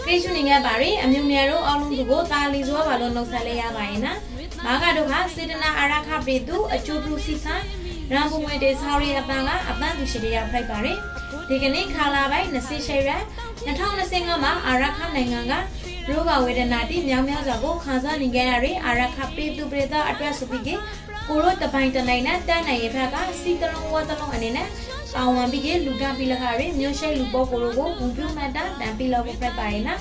ကိရှုနေငယ်ပါရီအမျိုးများတို့အောက်လုံးသူကိုတာလီစွာပါလို့နှုတ်ဆက်လေးရပါရင်နာမာကတော့ဟာစေတနာအာရခပေသူအကျိုးပြုစီခံရန်ပုံငွေတေဆောင်းရီအပန်းကအပန်းသူရှိတရားဖိုက်ပါရီဒီကနေ့ခါလာပိုင်း28ရက်2025မှာအာရခနိုင်ငံကရောဂါဝေဒနာတိမြောင်မြောက်စွာကိုခံစားနေကြရတဲ့အာရခပေသူပရိသတ်အတွက်ဆိုပြီးကိုရိုတပိုင်းတနိုင်နဲ့တန်းနိုင်ရဖက်ကစီတလုံးဝတလုံးအနေနဲ့ပါဝင်ပြီးလူကပိလခါရီမျိုးရှိလူပေါ်ကိုရိုကိုဘုံပြုမှတ်တန်ပြီးလောက်ဖိုက်ပါရင်နာ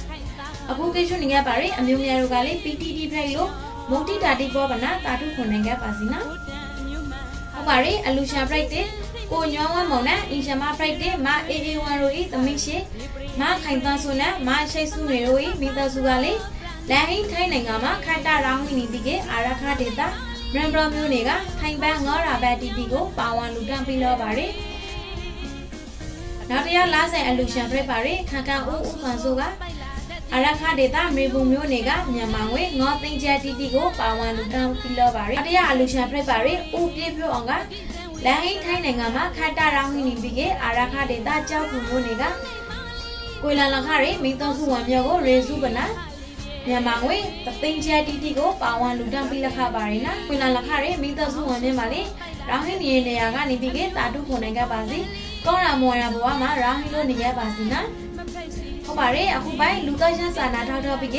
အခုကိရှုနေငယ်ပါရီအမျိုးများတို့ကလေ PTT ဖိုက်လို့မုတ်တိတာတိပေါ်ပနာတာထုခွန်နိုင်ကြပါစီနာဟုတ်ပါရီအလူရှာဖိုက်တဲ့ကိုညောင်းဝမောင်နဲ့အင်ရှမဖိုက်တဲ့မအေအေဝါရိုဤသမီးရှိမခိုင်ပန်းဆုနဲ့မရှိတ်စုနေတို့ဤမိသားစုကလေလန်ဟိထိုင်းနိုင်ငံမှာခတ်တာရောင်းနေပြီးကအာရခဒေတာရန်ဘရမျိုးတွေကထိုင်ပန်းငေါရာဘတ်တီတီကိုပါဝင်လူကံပြီးတော့ပါရီနောက်တရားလားဆိုင်အလူရှာဖိုက်ပါရီခန့်ကန်ဦးဦးဖန်ဆိုကအာရခဒေတာမေဘူးမျိုးတွေကမြန်မာငွေငေါသိန်းကျတီတီကိုပါဝင်လူကံပြီးတော့ပါရီတရားအလူရှာဖိုက်ပါရီဦးပြေပြအောင်ကလန်ဟိထိုင်းနိုင်ငံမှာခတ်တာရောင်းနေပြီးကအာရခဒေတာကြောက်ကူမျိုးတွေကကိုလန်လခရီမိတော်စုဝန်မျိုးကိုရေစုပနာမြန်မာငွေသိန်းကျတီတီကိုပါဝင်လူကံပြီးလက်ခပါရီနာကိုလန်လခရီမိတော်စုဝန်မျိုးမှာလေရောင်းဟိနေရာကနေပြီးကတာတုခွန်နိုင်ကြပါစီကောင်းရမော်ရဘဝမှာရောင်းဟိလို့နေရပါစီနာဟုတ်ပါရဲ့အခုပိုင်းလူသားချင်းစာနာထောက်ထောက်ပြီးက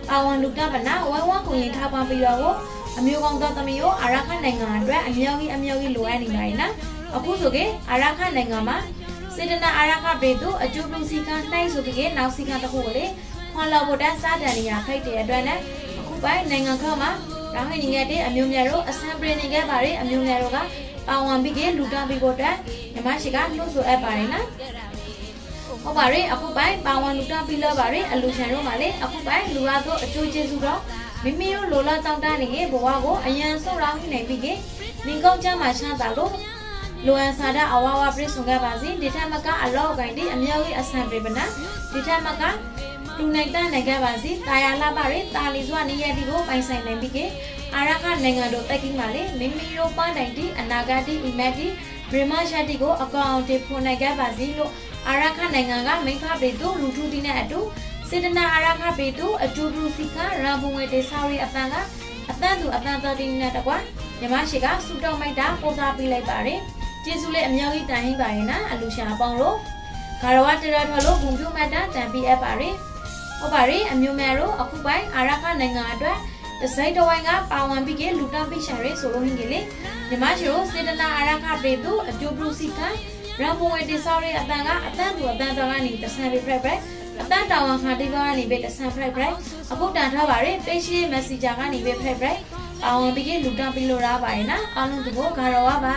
ပါဝင်လူကပနာဝဝကိုရင်ထားပါပြီးတော့အမျိုးကောင်းသောသမီးကိုအာရခနိုင်ငံအတွက်အမျိုးကြီးလိုအပ်နေပါရင်နော်အခုဆိုကအာရခနိုင်ငံမှာစေတနာအာရခပေသူအကျိုးပြုစီကနိုင်ဆိုပြီးကနောက်စီကတခုကိုလေခွန်လော်ဘတ်စားတန်နေရဖိုက်တဲ့အတွက်နဲ့အခုပိုင်းနိုင်ငံခေါမှာရောင်းဟိနေရတဲ့အမျိုးများတို့အစံပရင်နေခဲ့ပါရဲ့အမျိုးများတို့ကပါဝင်ပြီးကလူတောင်းပြီးဖို့အတွက်ညီမရှိကလှုပ်ဆိုအပ်ပါရင်နော်ဟုတ်ပါရဲ့အခုပိုင်းပါဝင်လူတောင်းပြီးတော့ပါရဲ့အလူချန်တို့မှာလေအခုပိုင်းလူရသောအကျိုးကျေးဇူးတော့မိမိတို့လိုလားတောင်းတနေရဲ့ဘဝကိုအယံဆုတ်ရောင်းနေပြီးကနေကောင်းချမ်းမှချမ်းသာလို့လိုအပ်စားတဲ့အဝဝပြည့်စုံခဲ့ပါစေဒီထက်မကအလော့ကိုင်းဒီအမျိုးကြီးအဆန်ပြေပနာဒီထက်မကလူနိုင်တနိုင်ခဲ့ပါစေတာယာလာပါရဲ့တာလီစွာနေရဒီကိုပိုင်ဆိုင်နိုင်ပြီးကအာရခနိုင်ငံတို့တက်ကြီးမှလေမိမိတို့ပန်းတိုင်ဒီအနာဂတ်ဒီအီမက်ဒီဘရမရှာတီကိုအကောင့်တွေဖွင့်နိုင်ခဲ့ပါစေလို့အာရခနိုင်ငံကမိဖပေတို့လူထုတီနဲ့အတူစေတနာအာရခပေသူအကျိုးပြုစီကရန်ပုံငွေတေဆောက်ရီအပန်းကအပန်းသူအပန်းတော်တင်းနဲ့တကွာညီမရှိကစူတောင်းမိုက်တာပို့သားပေးလိုက်ပါတယ်ကျေးဇူးလေးအများကြီးတိုင်ဟိပါရင်နာအလူရှာပေါင်းလို့ဂါရဝတရထလို့ဘုံပြုမတ်တာတန်ပြီးအပ်ပါတယ်ဟုတ်ပါတယ်အမျိုးများတို့အခုပိုင်းအာရခနိုင်ငံအတွက်တစိုက်တဝိုင်းကပါဝင်ပြီးကလူတောင်းပိရှာရဲဆိုလို့ဟင်းကလေးညီမရှိတို့စေတနာအာရခပေသူအကျိုးပြုစီကရန်ပုံငွေတေဆောက်ရီအပန်းကအပန်းသူအပန်းတော်ကနေတဆန်ပြီးပြက်အတန်းတောင်ခါတိပါကနေပဲတဆန်ဖရိုက်အခုတန်ထားပါရဲ့ပေးရှိမက်ဆေ့ဂျာကနေပဲဖရိုက်ပါဝင်ပြီးလူတောင်းပြီးလို့ရပါရဲ့နော်အားလုံးဒီကိုဂါရဝပါ